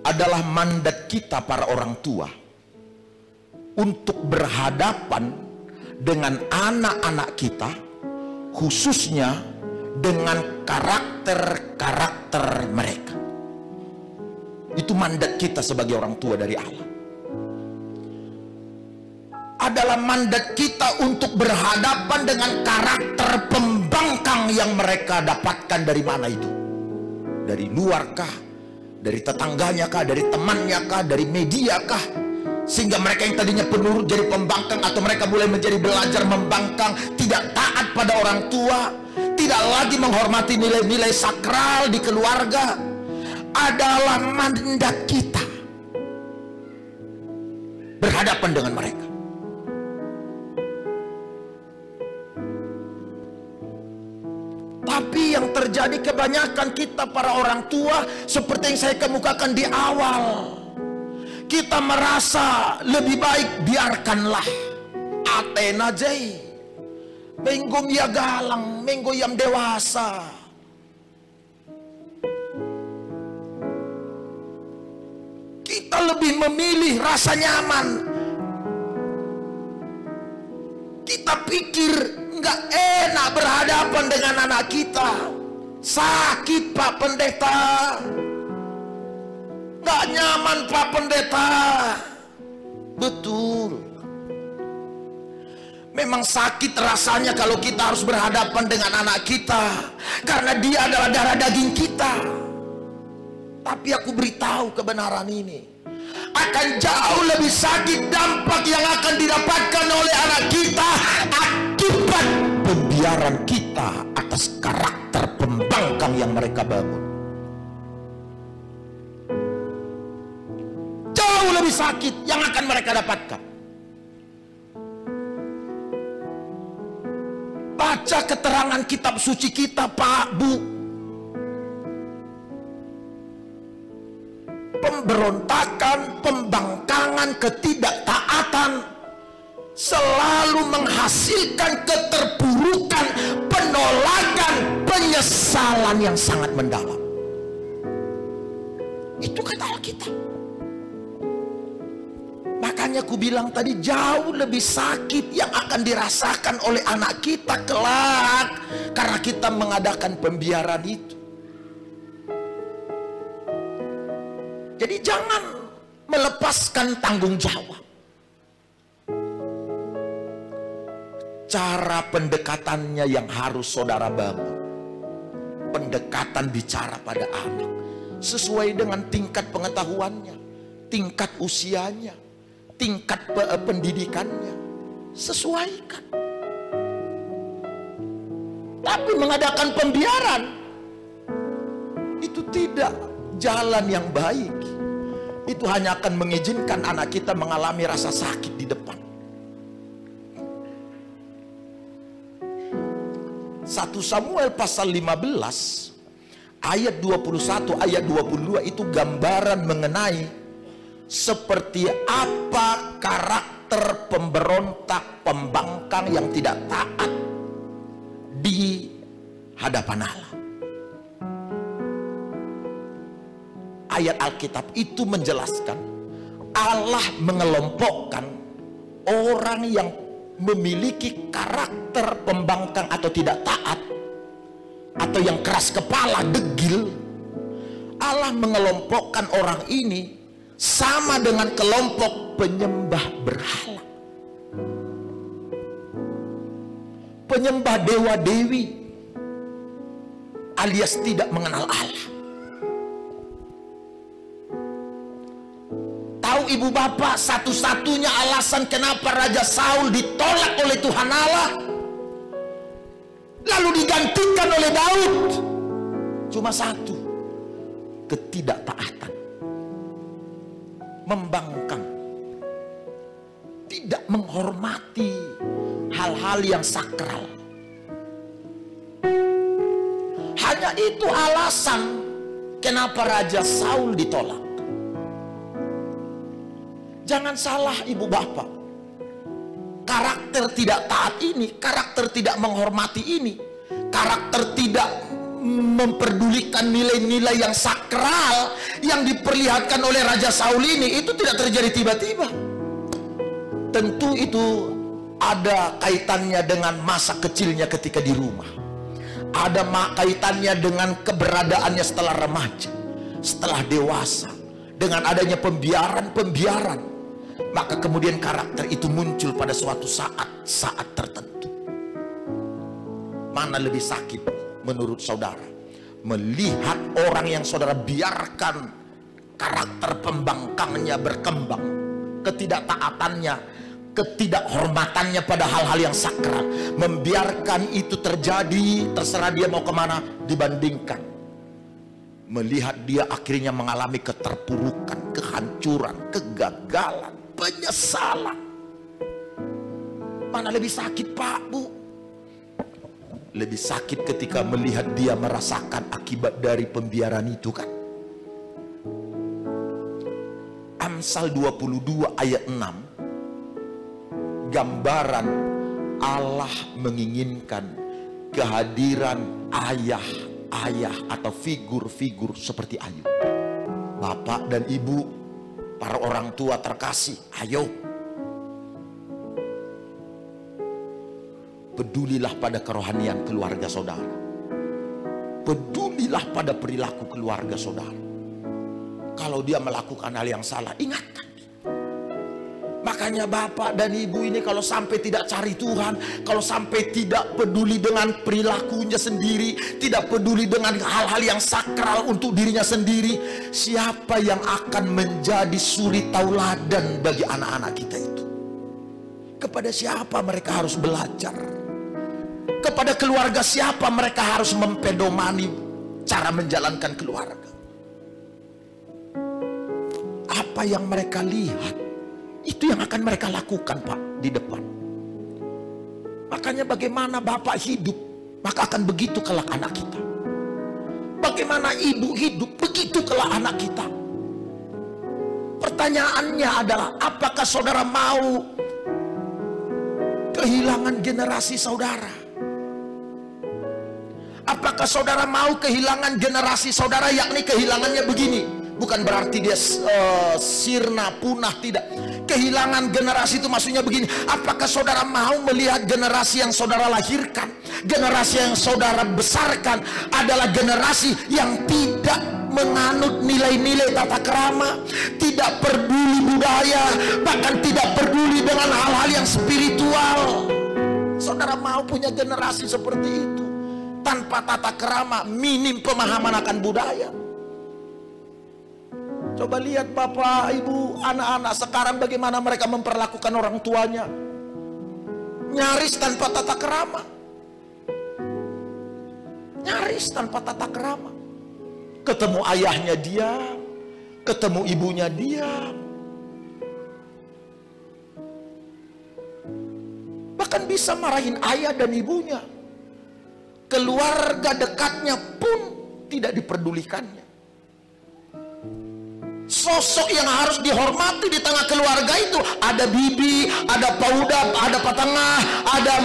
adalah mandat kita para orang tua untuk berhadapan dengan anak-anak kita, khususnya dengan karakter-karakter mereka. Itu mandat kita sebagai orang tua dari Allah. Adalah mandat kita untuk berhadapan dengan karakter pembangkang yang mereka dapatkan dari mana itu? Dari luar kah? Dari tetangganya kah? Dari temannya kah? Dari media kah? Sehingga mereka yang tadinya penurut jadi pembangkang, atau mereka mulai menjadi belajar membangkang, tidak taat pada orang tua, tidak lagi menghormati nilai-nilai sakral di keluarga. Adalah mandat kita berhadapan dengan mereka. Tapi yang terjadi kebanyakan kita para orang tua, seperti yang saya kemukakan di awal, kita merasa lebih baik biarkanlah Athena jai menggum ya galang, menggo yam dewasa. Kita lebih memilih rasa nyaman. Kita pikir nggak enak berhadapan dengan anak kita. Sakit Pak Pendeta, nggak nyaman Pak Pendeta. Betul, memang sakit rasanya kalau kita harus berhadapan dengan anak kita, karena dia adalah darah daging kita. Tapi aku beritahu kebenaran ini, akan jauh lebih sakit dampak yang akan didapatkan oleh anak kita akibat pembiaran kita atas karakter pembangkang yang mereka bangun. Jauh lebih sakit yang akan mereka dapatkan. Baca keterangan kitab suci kita Pak Bu. Pemberontakan, pembangkangan, ketidaktaatan selalu menghasilkan keterpurukan, penolakan, penyesalan yang sangat mendalam. Itu kata Alkitab. Makanya aku bilang tadi, jauh lebih sakit yang akan dirasakan oleh anak kita kelak karena kita mengadakan pembiaran itu. Jadi jangan melepaskan tanggung jawab. Cara pendekatannya yang harus saudara bangun. Pendekatan bicara pada anak sesuai dengan tingkat pengetahuannya, tingkat usianya, tingkat pendidikannya. Sesuaikan. Tapi mengadakan pembiaran itu tidak jalan yang baik. Itu hanya akan mengizinkan anak kita mengalami rasa sakit di depan. 1 Samuel pasal 15 ayat 21 ayat 22 itu gambaran mengenai seperti apa karakter pemberontak, pembangkang yang tidak taat di hadapan Allah. Ayat Alkitab itu menjelaskan Allah mengelompokkan orang yang memiliki karakter pembangkang atau tidak taat, atau yang keras kepala, degil. Allah mengelompokkan orang ini sama dengan kelompok penyembah berhala, penyembah dewa-dewi, alias tidak mengenal Allah. Tahu ibu bapak, satu-satunya alasan kenapa Raja Saul ditolak oleh Tuhan Allah lalu digantikan oleh Daud cuma satu: ketidaktaatan, membangkang, tidak menghormati hal-hal yang sakral. Hanya itu alasan kenapa Raja Saul ditolak. Jangan salah ibu bapak, karakter tidak taat ini, karakter tidak menghormati ini, karakter tidak memperdulikan nilai-nilai yang sakral yang diperlihatkan oleh Raja Saul ini, itu tidak terjadi tiba-tiba. Tentu itu ada kaitannya dengan masa kecilnya ketika di rumah. Ada kaitannya dengan keberadaannya setelah remaja, setelah dewasa, dengan adanya pembiaran. Maka kemudian karakter itu muncul pada suatu saat tertentu. Mana lebih sakit menurut saudara? Melihat orang yang saudara biarkan karakter pembangkangnya berkembang, ketidaktaatannya, ketidakhormatannya pada hal-hal yang sakral, membiarkan itu terjadi, terserah dia mau kemana, dibandingkan melihat dia akhirnya mengalami keterpurukan, kehancuran, kegagalan, penyesalan. Mana lebih sakit, Pak, Bu? Lebih sakit ketika melihat dia merasakan akibat dari pembiaran itu, kan? Amsal 22 ayat 6, gambaran Allah menginginkan kehadiran ayah atau figur-figur seperti Ayub. Bapak dan ibu, para orang tua terkasih, ayo pedulilah pada kerohanian keluarga saudara. Pedulilah pada perilaku keluarga saudara. Kalau dia melakukan hal yang salah, ingatkan. Makanya bapak dan ibu ini kalau sampai tidak cari Tuhan, kalau sampai tidak peduli dengan perilakunya sendiri, tidak peduli dengan hal-hal yang sakral untuk dirinya sendiri, siapa yang akan menjadi suri tauladan bagi anak-anak kita itu? Kepada siapa mereka harus belajar? Kepada keluarga siapa mereka harus mempedomani cara menjalankan keluarga? Apa yang mereka lihat, itu yang akan mereka lakukan, Pak, di depan. Makanya bagaimana bapak hidup, maka akan begitu kelak anak kita. Bagaimana ibu hidup, begitu kelak anak kita. Pertanyaannya adalah, apakah saudara mau kehilangan generasi saudara? Apakah saudara mau kehilangan generasi saudara, yakni kehilangannya begini? Bukan berarti dia sirna, punah, tidak. Kehilangan generasi itu maksudnya begini. Apakah saudara mau melihat generasi yang saudara lahirkan, generasi yang saudara besarkan adalah generasi yang tidak menganut nilai-nilai tata krama, tidak peduli budaya, bahkan tidak peduli dengan hal-hal yang spiritual? Saudara mau punya generasi seperti itu, tanpa tata krama, minim pemahaman akan budaya? Coba lihat bapak, ibu, anak-anak sekarang bagaimana mereka memperlakukan orang tuanya. Nyaris tanpa tata krama. Nyaris tanpa tata krama. Ketemu ayahnya diam, ketemu ibunya diam. Bahkan bisa marahin ayah dan ibunya. Keluarga dekatnya pun tidak diperdulikannya. Sosok yang harus dihormati di tengah keluarga itu ada bibi, ada pauda, ada patengah, ada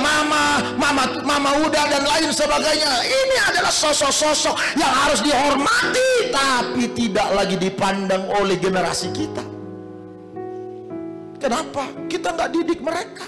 mama uda dan lain sebagainya. Ini adalah sosok-sosok yang harus dihormati, tapi tidak lagi dipandang oleh generasi kita. Kenapa? Kita nggak didik mereka.